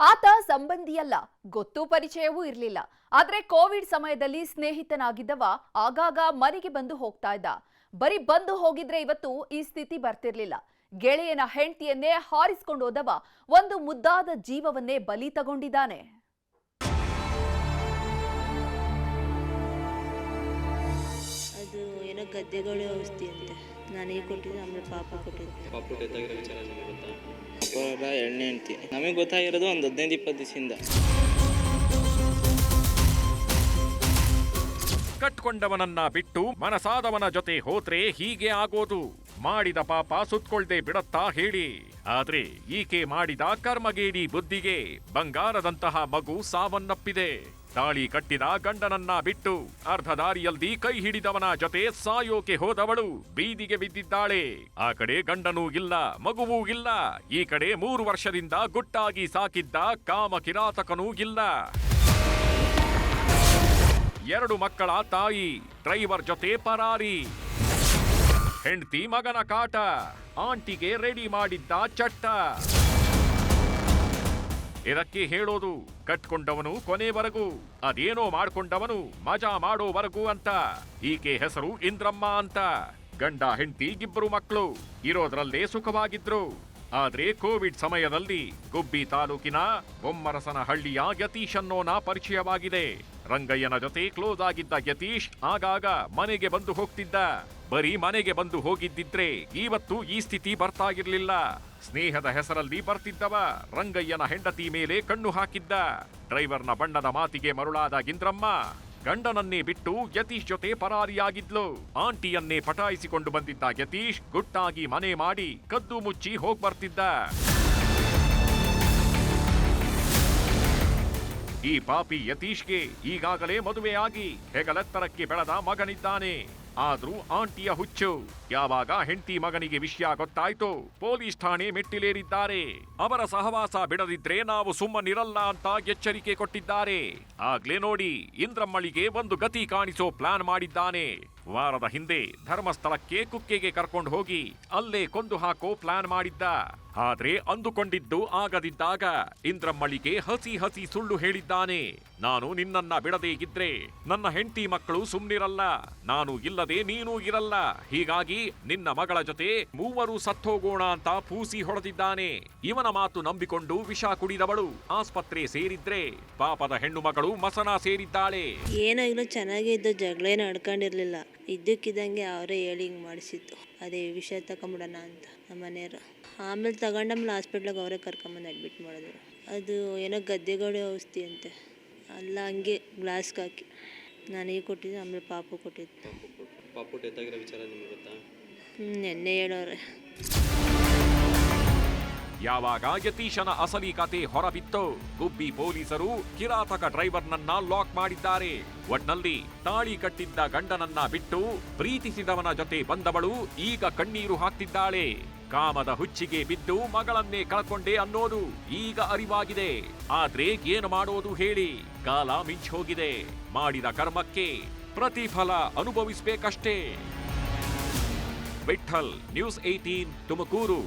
ಆತ ಸಂಬಂಧಿಯಲ್ಲ, ಗೊತ್ತು ಪರಿಚಯವೂ ಇರಲಿಲ್ಲ. ಆದ್ರೆ ಕೋವಿಡ್ ಸಮಯದಲ್ಲಿ ಸ್ನೇಹಿತನಾಗಿದ್ದವ ಆಗಾಗ ಮನೆಗೆ ಬಂದು ಹೋಗ್ತಾ ಇದ್ದ. ಬರೀ ಬಂದು ಹೋಗಿದ್ರೆ ಇವತ್ತು ಈ ಸ್ಥಿತಿ ಬರ್ತಿರ್ಲಿಲ್ಲ. ಗೆಳೆಯನ ಹೆಂಡತಿಯನ್ನೇ ಹಾರಿಸಿಕೊಂಡು ಹೋದವ ಒಂದು ಮುದ್ದಾದ ಜೀವವನ್ನೇ ಬಲಿ ತಗೊಂಡಿದ್ದಾನೆ. ಅದು ಏನೋ ಗದ್ದೆಗಳು ಔಷಧಿ ಅಂತೆ. ನನಗೆ ಕೊಟ್ಟಿದ್ದೆ, ಆಮೇಲೆ ಪಾಪ ಕೊಟ್ಟಿದ್ದೆ. ಪಾಪು ಡೆತ್ ಆಗಿರೋ ವಿಚಾರ ನಿಮಗೆ ಗೊತ್ತಾ? ಅಪ್ಪರ ಎಣ್ಣೆ ಹೆಂಡ್ತಿ ನಮಗೆ ಗೊತ್ತಾಗಿರೋದು ಒಂದು 15-20 ದಿವಸದಿಂದ. ಕಟ್ಕೊಂಡವನನ್ನ ಬಿಟ್ಟು ಮನಸಾದವನ ಜೊತೆ ಹೋದ್ರೆ ಹೀಗೆ ಆಗೋದು. ಮಾಡಿದ ಪಾಪ ಸುತ್ಕೊಳ್ದೆ ಬಿಡತ್ತಾ ಹೇಳಿ. ಆದ್ರೆ ಈಕೆ ಮಾಡಿದ ಕರ್ಮಗೇಡಿ ಬುದ್ಧಿಗೆ ಬಂಗಾರದಂತಹ ಮಗು ಸಾವನ್ನಪ್ಪಿದೆ. ತಾಳಿ ಕಟ್ಟಿದ ಗಂಡನನ್ನ ಬಿಟ್ಟು ಅರ್ಧ ದಾರಿಯಲ್ಲಿ ಕೈ ಹಿಡಿದವನ ಜೊತೆ ಸಾಯೋಕೆ ಹೋದವಳು ಬೀದಿಗೆ ಬಿದ್ದಿದ್ದಾಳೆ. ಆ ಕಡೆ ಗಂಡನೂ ಇಲ್ಲ, ಮಗುವೂ ಇಲ್ಲ. ಈ ಕಡೆ 3 ವರ್ಷದಿಂದ ಗುಟ್ಟಾಗಿ ಸಾಕಿದ್ದ ಕಾಮ ಕಿರಾತಕನೂ ಇಲ್ಲ. 2 ಮಕ್ಕಳ ತಾಯಿ, ಡ್ರೈವರ್ ಜೊತೆ ಪರಾರಿ. ಹೆಂಡತಿ ಮಗನ ಕಾಟ, ಆಂಟಿಗೆ ರೆಡಿ ಮಾಡಿದ್ದ ಚಟ್ಟ. ಇದಕ್ಕೆ ಹೇಳೋದು ಕಟ್ಕೊಂಡವನು ಕೊನೆವರೆಗೂ, ಅದೇನೋ ಮಾಡ್ಕೊಂಡವನು ಮಜಾ ಮಾಡೋವರೆಗೂ ಅಂತ. ಈಕೆ ಹೆಸರು ಇಂದ್ರಮ್ಮ ಅಂತ. ಗಂಡ ಹೆಂಡತಿ 2 ಮಕ್ಕಳು, ಇರೋದ್ರಲ್ಲೇ ಸುಖವಾಗಿದ್ರು. ಆದ್ರೆ ಕೋವಿಡ್ ಸಮಯದಲ್ಲಿ ಗುಬ್ಬಿ ತಾಲೂಕಿನ ಬೊಮ್ಮರಸನಹಳ್ಳಿಯ ಯತೀಶ್ ಅನ್ನೋನ ಪರಿಚಯವಾಗಿದೆ. ರಂಗಯ್ಯನ ಜೊತೆ ಕ್ಲೋಸ್ ಆಗಿದ್ದ ಯತೀಶ್ ಆಗಾಗ ಮನೆಗೆ ಬಂದು ಹೋಗ್ತಿದ್ದ. ಬರೀ ಮನೆಗೆ ಬಂದು ಹೋಗಿದ್ದಿದ್ರೆ ಇವತ್ತು ಈ ಸ್ಥಿತಿ ಬರ್ತಾ ಇರ್ಲಿಲ್ಲ. ಸ್ನೇಹದ ಹೆಸರಲ್ಲಿ ಬರ್ತಿದ್ದವ ರಂಗಯ್ಯನ ಹೆಂಡತಿ ಮೇಲೆ ಕಣ್ಣು ಹಾಕಿದ್ದ. ಡ್ರೈವರ್ನ ಬಣ್ಣದ ಮಾತಿಗೆ ಮರುಳಾದ ಇಂದ್ರಮ್ಮ ಗಂಡನನ್ನೇ ಬಿಟ್ಟು ಯತೀಶ್ ಜೊತೆ ಪರಾರಿಯಾಗಿದ್ಲು. ಆಂಟಿಯನ್ನೇ ಪಟಾಯಿಸಿಕೊಂಡು ಬಂದಿದ್ದ ಯತೀಶ್ ಗುಟ್ಟಾಗಿ ಮನೆ ಮಾಡಿ ಕದ್ದು ಮುಚ್ಚಿ ಹೋಗ್ಬರ್ತಿದ್ದ. ಈ ಪಾಪಿ ಯತೀಶ್ಗೆ ಈಗಾಗಲೇ ಮದುವೆಯಾಗಿ ಹೆಗಲೆತ್ತರಕ್ಕೆ ಬೆಳೆದ ಮಗನಿದ್ದಾನೆ. ಆದ್ರೂ ಆಂಟಿಯ ಹುಚ್ಚು. ಯಾವಾಗ ಹೆಂಡತಿ ಮಗನಿಗೆ ವಿಷಯ ಗೊತ್ತಾಯ್ತು, ಪೊಲೀಸ್ ಠಾಣೆ ಮೆಟ್ಟಿಲೇರಿದ್ದಾರೆ. ಅವರ ಸಹವಾಸ ಬಿಡದಿದ್ರೆ ನಾವು ಸುಮ್ಮನಿರಲ್ಲ ಅಂತ ಎಚ್ಚರಿಕೆ ಕೊಟ್ಟಿದ್ದಾರೆ. ಆಗ್ಲೇ ನೋಡಿ ಇಂದ್ರಮ್ಮಳಿಗೆ ಒಂದು ಗತಿ ಕಾಣಿಸೋ ಪ್ಲಾನ್ ಮಾಡಿದ್ದಾನೆ. ವಾರದ ಹಿಂದೆ ಧರ್ಮಸ್ಥಳಕ್ಕೆ ಕುಕ್ಕೆಗೆ ಕರ್ಕೊಂಡು ಹೋಗಿ ಅಲ್ಲೇ ಕೊಂದು ಹಾಕೋ ಪ್ಲಾನ್ ಮಾಡಿದ್ದ. ಆದ್ರೆ ಅಂದುಕೊಂಡಿದ್ದು ಆಗದಿದ್ದಾಗ ಇಂದ್ರಮ್ಮಳಿಗೆ ಹಸಿ ಹಸಿ ಸುಳ್ಳು ಹೇಳಿದ್ದಾನೆ. ನಾನು ನಿನ್ನನ್ನ ಬಿಡದೇ ಇದ್ರೆ ನನ್ನ ಹೆಂಡತಿ ಮಕ್ಕಳು ಸುಮ್ನಿರಲ್ಲ, ನಾನು ಇಲ್ಲದೆ ನೀನೂ ಇರಲ್ಲ. ಹೀಗಾಗಿ ನಿನ್ನ ಮಗಳ ಜೊತೆ 3 ಸತ್ತೋಗೋಣ ಅಂತ ಪೂಸಿ ಹೊಡೆದಿದ್ದಾನೆ. ಇವನ ಮಾತು ನಂಬಿಕೊಂಡು ವಿಷ ಕುಡಿದವಳು ಆಸ್ಪತ್ರೆ ಸೇರಿದ್ರೆ ಪಾಪದ ಹೆಣ್ಣು ಮಗಳು ಮಸನ ಸೇರಿದ್ದಾಳೆ. ಏನೋ ಇಲ್ಲ, ಚೆನ್ನಾಗೇ ಇದ್ದು, ಜಗಳ ಏನು ನಡ್ಕೊಂಡಿರ್ಲಿಲ್ಲ. ಇದ್ದಕ್ಕಿದ್ದಂಗೆ ಅವರೇ ಹೇಳಿ ಹಿಂಗೆ ಮಾಡಿಸಿತ್ತು. ಅದೇ ವಿಷಯ ತಗೊಂಬಿಡೋಣ ಅಂತ ನಮ್ಮ ಮನೆಯವರು. ಆಮೇಲೆ ತಗೊಂಡಾಮೇಲೆ ಹಾಸ್ಪಿಟ್ಲಿಗೆ ಅವರೇ ಕರ್ಕೊಂಬಂದು ಅಡ್ಮಿಟ್ ಮಾಡಿದ್ರು. ಅದು ಏನೋ ಗದ್ದೆಗಳು ಔಷಧಿ ಅಂತೆ. ಅಲ್ಲ ಹಂಗೆ ಗ್ಲಾಸ್ಗೆ ಹಾಕಿ ನನಗೆ ಕೊಟ್ಟಿದ್ದೆ, ಆಮೇಲೆ ಪಾಪು ಕೊಟ್ಟಿದ್ದು. ಪಾಪು ಡೆತ್ ಆಗಿರೋ ವಿಚಾರ ನಿಮಗೆ ಗೊತ್ತಾ? ನೆನ್ನೆ ಹೇಳೋರೆ. ಯಾವಾಗ ಯತೀಶನ ಅಸಲಿ ಕತೆ ಹೊರಬಿತ್ತೋ ಗುಬ್ಬಿ ಪೊಲೀಸರು ಕಿರಾತಕ ಡ್ರೈವರ್ನನ್ನ ಲಾಕ್ ಮಾಡಿದ್ದಾರೆ. ಒಟ್ನಲ್ಲಿ ತಾಳಿ ಕಟ್ಟಿದ್ದ ಗಂಡನನ್ನ ಬಿಟ್ಟು ಪ್ರೀತಿಸಿದವನ ಜೊತೆ ಬಂದವಳು ಈಗ ಕಣ್ಣೀರು ಹಾಕ್ತಿದ್ದಾಳೆ. ಕಾಮದ ಹುಚ್ಚಿಗೆ ಬಿದ್ದು ಮಗಳನ್ನೇ ಕಳ್ಕೊಂಡೆ ಅನ್ನೋದು ಈಗ ಅರಿವಾಗಿದೆ. ಆದ್ರೆ ಏನು ಮಾಡೋದು ಹೇಳಿ, ಕಾಲ ಮಿಂಚೋಗಿದೆ. ಮಾಡಿದ ಕರ್ಮಕ್ಕೆ ಪ್ರತಿಫಲ ಅನುಭವಿಸಬೇಕಷ್ಟೇ. ವಿಠಲ್, ನ್ಯೂಸ್ 18 ತುಮಕೂರು.